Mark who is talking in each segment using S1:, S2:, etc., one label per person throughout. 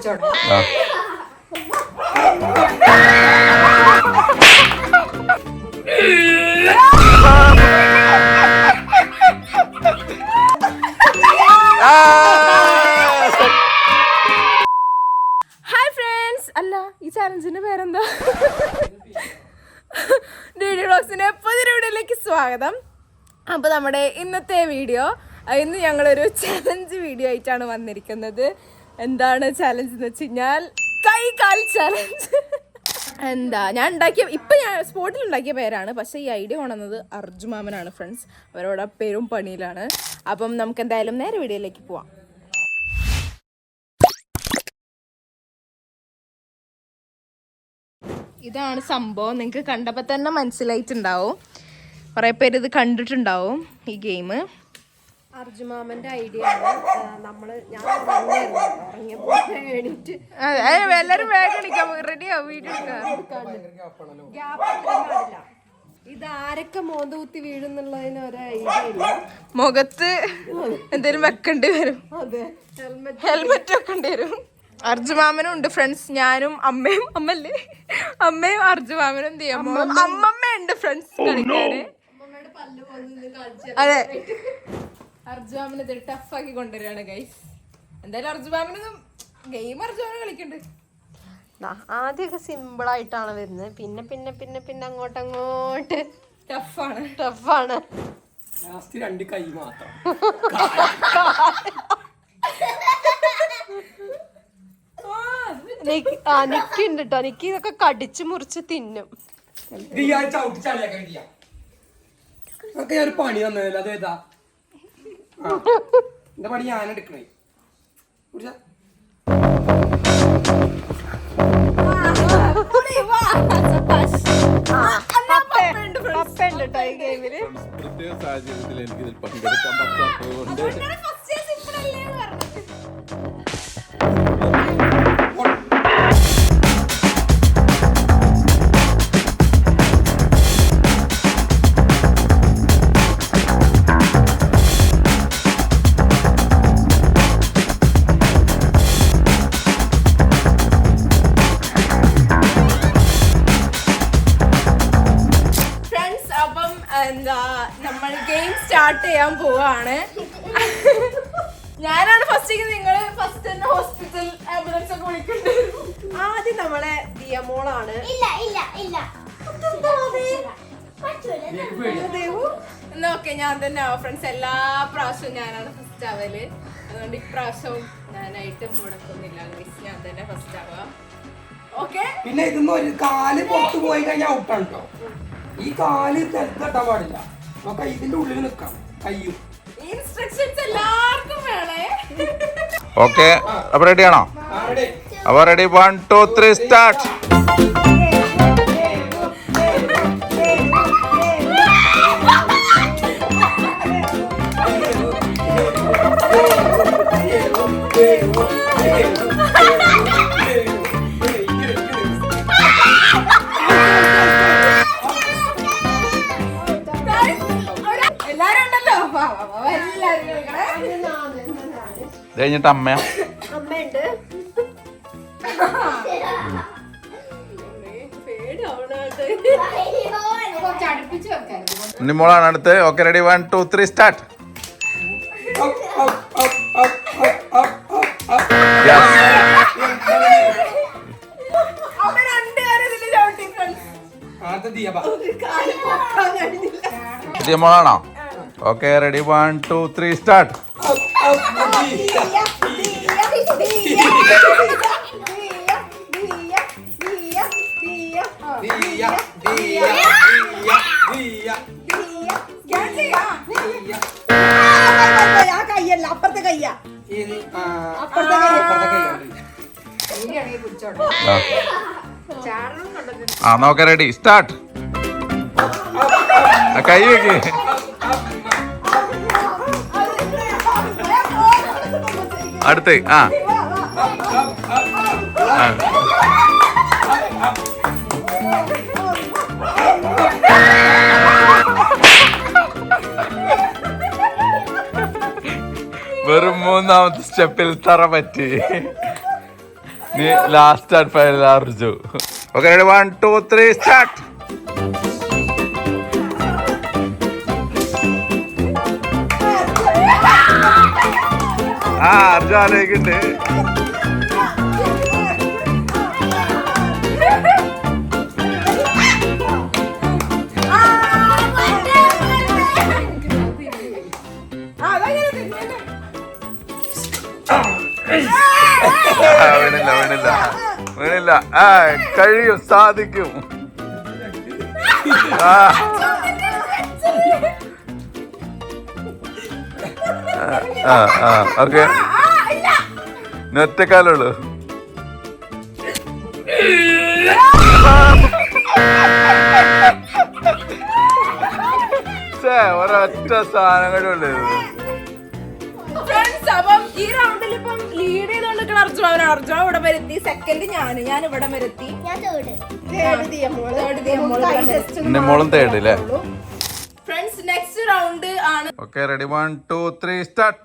S1: പിടിച്ചോട്ടെ.
S2: Hi friends, അല്ല ഈ ചാലഞ്ചിന്റെ പേരെന്താ? ഡി വ്ളോഗ്സിന്റെ പുതിയൊരു വീഡിയോയിലേക്ക് സ്വാഗതം. അപ്പോൾ നമ്മുടെ ഇന്നത്തെ വീഡിയോ, ഇന്ന് ഞങ്ങളൊരു ചലഞ്ച് വീഡിയോ ആയിട്ടാണ് വന്നിരിക്കുന്നത്. എന്താണ് ചലഞ്ച് എന്ന് വെച്ച് കഴിഞ്ഞാൽ കൈകാൽ ചലഞ്ച്. എന്താ ഞാൻ സ്പോട്ടിൽ ഉണ്ടാക്കിയ പേരാണ്, പക്ഷേ ഈ ഐഡിയ കൊണ്ടുവന്നത് അർജുമാമനാണ് ഫ്രണ്ട്സ്. അവരോട് പേരും പണിയിലാണ്. അപ്പം നമുക്ക് എന്തായാലും നേരെ വീഡിയോയിലേക്ക് പോവാം. ഇതാണ് സംഭവം. നിങ്ങൾക്ക് കണ്ടപ്പോൾ തന്നെ മനസ്സിലായിട്ടുണ്ടാവും, കുറേ പേര് ഇത് കണ്ടിട്ടുണ്ടാവും. ഈ ഗെയിം
S1: അർജുമാമന്റെ ഐഡിയ ആണ്.
S2: എല്ലാരും വേഗം റെഡിയാവും, വീഡിയോ
S1: ഇത് ആരൊക്കെ മോന്ത കുത്തി വീഴുന്നുള്ളതിന് ഒരു ഐഡിയ ഇല്ല.
S2: മുഖത്ത് എന്തേലും വെക്കേണ്ടി വരും, ഹെൽമെറ്റ് വെക്കേണ്ടി വരും. അർജുമാമനും ഉണ്ട് ഫ്രണ്ട്സ്, ഞാനും അമ്മയും അമ്മയും അർജുമാമനും എന്ത് ചെയ്യാം, അമ്മമ്മ ഉണ്ട് ഫ്രണ്ട്സ് കളിക്കാന്. അതെ, അർജുമാമനെ ഇത് ടഫാക്കി കൊണ്ടുവരികയാണ് ഗൈസ്. എന്തായാലും അർജുമാമനൊന്നും ഗെയിം അർജുമാമനെ കളിക്കണ്ട്.
S1: ആദ്യമൊക്കെ സിമ്പിൾ ആയിട്ടാണ് വരുന്നത്, പിന്നെ പിന്നെ പിന്നെ പിന്നെ അങ്ങോട്ട് ടഫാണ്.
S3: രണ്ട് കൈ മാത്രം.
S1: നിക്കുണ്ട് കേട്ടോ, നിക്ക് ഇതൊക്കെ കടിച്ചു മുറിച്ച് തിന്നും.
S3: ഒരു പണി തന്നതല്ലോ, അതേതാ എന്റെ പണി ഞാൻ എടുക്കണേ.
S4: പ്രത്യേക സാഹചര്യത്തിൽ എനിക്ക് ഇതിൽ പങ്കെടുക്കാൻ പറ്റാത്തതുകൊണ്ട്
S2: നമ്മൾ ഗെയിം സ്റ്റാർട്ട് ചെയ്യാൻ പോവാണ്. ഞാനാണ് ഫസ്റ്റ്. നിങ്ങള് ഫസ്റ്റ് തന്നെ ഹോസ്പിറ്റൽ ആംബുലൻസ് ഒക്കെ വിളിക്കണ്ടേ?
S1: ആദ്യം നമ്മളെ ദിയമോളാണ്.
S2: എന്നാ ഓക്കെ, ഞാൻ തന്നെ ആവാം ഫ്രണ്ട്സ്. എല്ലാ പ്രാവശ്യവും ഞാനാണ് ഫസ്റ്റ് ആവല്, അതുകൊണ്ട് ഇപ്രാവശ്യവും ഞാനായിട്ട് മുടക്കുന്നില്ല. ഞാൻ തന്നെ ഫസ്റ്റ് ആവാം. ഓക്കെ,
S3: പിന്നെ ഇതൊന്നും ഒരു കാല് പുറത്ത് പോയി കഴിഞ്ഞാൽ ഔട്ടാണ് കേട്ടോ. ഈ കാല് തട്ടാൻ പാടില്ല, നമുക്ക് ഇതിന്റെ ഉള്ളിൽ നിൽക്കാം. കയ്യും
S2: ഇൻസ്ട്രക്ഷൻസ് എല്ലാവർക്കും വേണേ.
S4: ഓക്കെ, അപ്പൊ റെഡിയാണോ? അപ്പൊ റെഡി, 1 2 3 സ്റ്റാർട്ട്. കഴിഞ്ഞിട്ട്
S1: അമ്മയുണ്ട്.
S4: ഉണ്ണിമോളാണ് അടുത്ത്. Okay, ready, 1 2 3 start. ഉണ്ണിമോളാണോ? Okay, ready, 1 2 3 start.
S1: അപ്പുറത്തെ കയ്യാ.
S4: ആ, നോക്ക, റെഡി, സ്റ്റാർട്ട്. കൈ വെക്ക്. അടുത്ത് വെറും മൂന്നാമത്തെ സ്റ്റെപ്പിൽ തറ പറ്റി. നീ last and final Arju. Okay ready 1 2 3 start. Arju ആലോചിക്കണ്ട്. വീണില്ല. കഴിയും, സാധിക്കും. ഓക്കെ ഒറ്റക്കാലുള്ളൂ. ഒരൊറ്റ സാധനം കൂടെ ഉള്ളു.
S2: അപ്പം ഈ റൗണ്ടിൽ ഇപ്പം ലീഡ് ചെയ്തോണ്ട് അർജുന ഇവിടെ വരെത്തി. സെക്കൻഡ് ഞാൻ ഇവിടെ വരെത്തി.
S4: മോളും തേർഡ് അല്ലേ?
S2: ഫ്രണ്ട്സ് നെക്സ്റ്റ് റൗണ്ട് ആണ്.
S4: Okay ready 1 2 3 start.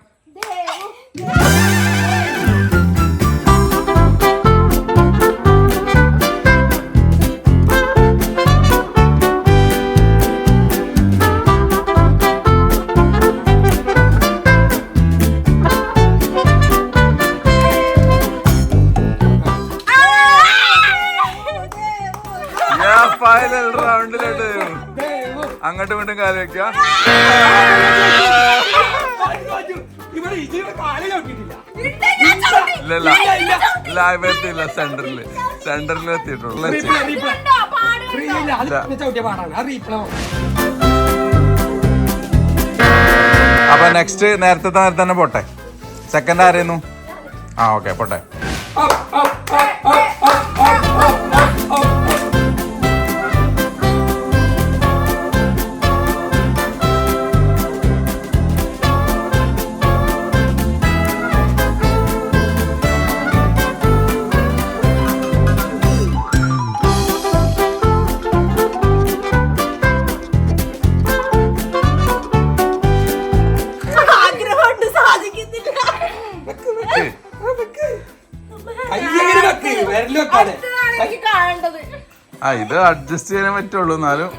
S4: ഫൈനൽ റൗണ്ടിലോട്ട് അങ്ങോട്ടും ഇങ്ങോട്ടും കാല് വെക്കുക. ഇല്ല സെന്ററിൽ എത്തിയിട്ടുള്ളൂ. അപ്പൊ നെക്സ്റ്റ് നേരത്തെ തന്നെ പോട്ടെ. സെക്കൻഡ് ആരായിരുന്നു? ഓക്കെ പോട്ടെ. ഇത് അഡ്ജസ്റ്റ് ചെയ്യാൻ പറ്റുള്ളൂ. എന്നാലും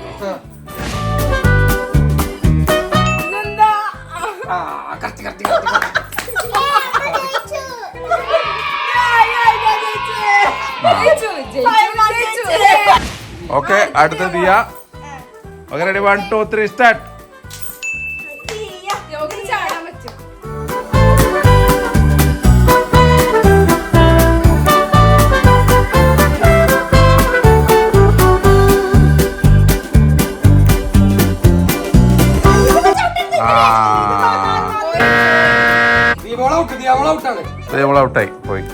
S4: ഓക്കെ അടുത്ത ദിയ. Okay ready 1 2 3 start. ഔട്ടായി പോയി.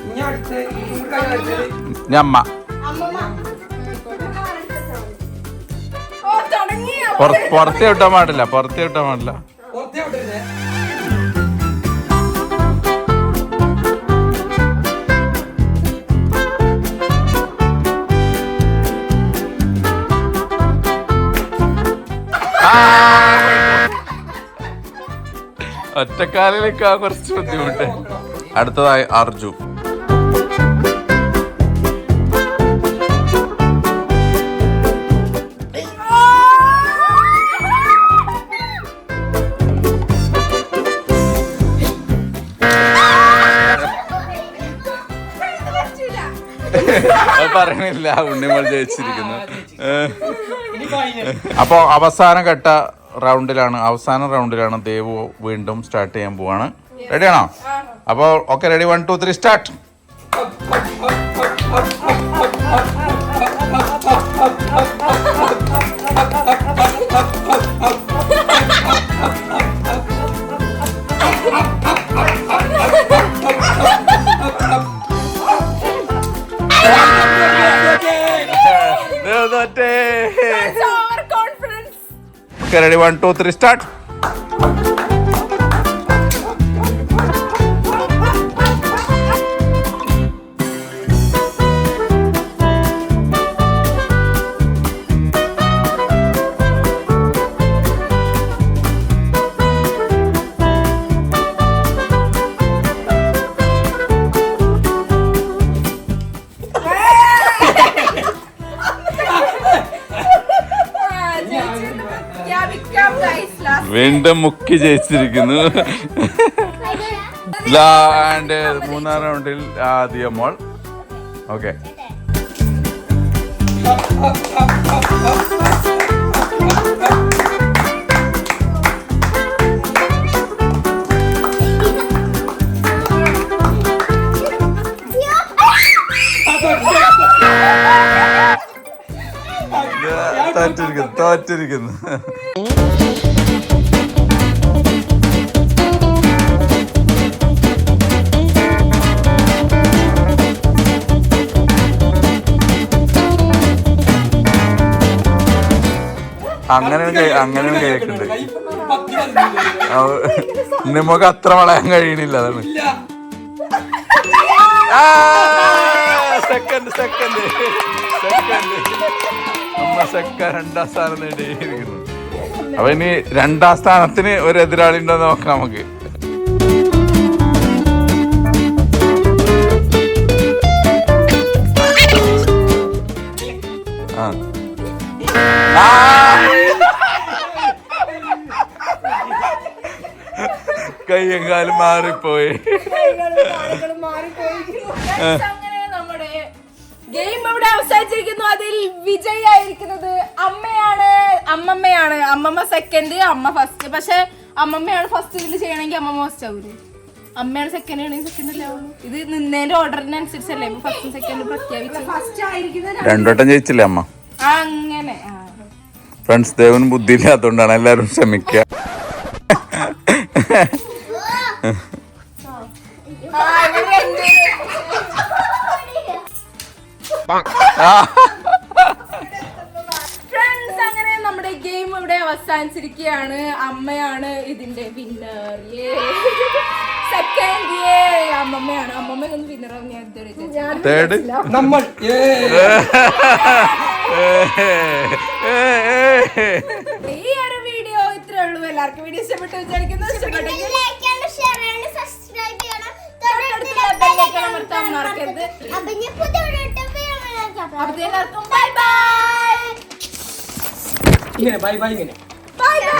S4: അമ്മ പുറത്തേ വിട്ടാൻ പാടില്ല. ഒറ്റക്കാലിലേക്കാ കുറച്ച് ബുദ്ധിമുട്ട്. അടുത്തതായി അർജു. പറയണില്ല, ഉണ്ണിമോൾ ജയിച്ചിരിക്കുന്നു. അപ്പൊ അവസാന റൗണ്ടിലാണ് ദേവു വീണ്ടും സ്റ്റാർട്ട് ചെയ്യാൻ പോവാണ്. റെഡിയാണോ? അപ്പൊ okay ready 1 2 3 start. Okay, ready 1 2 3 start.
S2: നോക്കാം guys. Last
S4: വീണ്ടും മുക്കി ജയിച്ചിരിക്കുന്നു. ആൻഡ് മൂന്നാം റൗണ്ടിൽ ആദ്യ മോൾ. ഓക്കെ, തോറ്റിരിക്കുന്നു. അങ്ങനെ കേൾക്കുന്നുണ്ട്. നമുക്ക് അത്ര വളയാൻ കഴിയണില്ല. അതാണ് സെക്കൻഡ് രണ്ടാം സ്ഥാനം നേടിയിരിക്കുന്നു. അപ്പൊ ഇനി രണ്ടാം സ്ഥാനത്തിന് ഒരു എതിരാളി ഉണ്ടോ നോക്കാം നമുക്ക്. കയ്യും കാലും മാറിപ്പോയി.
S2: അങ്ങനെ നമ്മുടെ ഗെയിം ഇവിടെ അവസാനിച്ചിരിക്കുന്നു. അതിൽ വിജയിയായിരിക്കുന്നത് അമ്മമ്മയാണ്. അമ്മമ്മ സെക്കൻഡ്, അമ്മ ഫസ്റ്റ്. പക്ഷെ അമ്മമ്മയാണ് ഫസ്റ്റ് ഇതിൽ ചെയ്യണമെങ്കിൽ അമ്മമ്മ ഫസ്റ്റ് ആവൂലേ? അമ്മയാണ് സെക്കൻഡ് ആണെങ്കിൽ സെക്കൻഡ് അല്ലേ ആവുള്ളൂ. ഇത് നിന്നതിന്റെ ഓർഡറിനനുസരിച്ചല്ലേ ഇപ്പൊ ഫസ്റ്റ് സെക്കൻഡ് പ്രഖ്യാപിച്ചു. ഫസ്റ്റ് ആയിരിക്കുന്നത്
S4: രണ്ടോട്ടം ജയിച്ചില്ലേ അമ്മ?
S2: അങ്ങനെ
S4: ഫ്രണ്ട്സ്, ദേവന് ബുദ്ധി ഇല്ലാത്തോണ്ടാണ്, എല്ലാരും ക്ഷമിക്കുക.
S2: ഫ്രണ്ട്സ്, അങ്ങനെ നമ്മുടെ ഗെയിം ഇവിടെ അവസാനിച്ചിരിക്കുകയാണ്. അമ്മയാണ് ഇതിന്റെ വിന്നർ. സെക്കൻഡ് അമ്മമ്മയാണ്. അമ്മമ്മ വിന്നർ ആവും. ഞാൻ
S4: തേർഡ്
S3: നമ്മൾ.
S2: ഈ ഒരു വീഡിയോ ഇത്രേ ഉള്ളൂ. എല്ലാവർക്കും വീഡിയോ ഇഷ്ടപ്പെട്ടു വിചാരിക്കുന്നു. ഇഷ്ടപ്പെട്ടെങ്കിൽ മറക്കരുത്. അപ്പൊ എല്ലാവർക്കും ബൈ ബൈ.
S3: ഇങ്ങനെ ബൈ ബൈ ഇങ്ങനെ.
S2: Bye bye.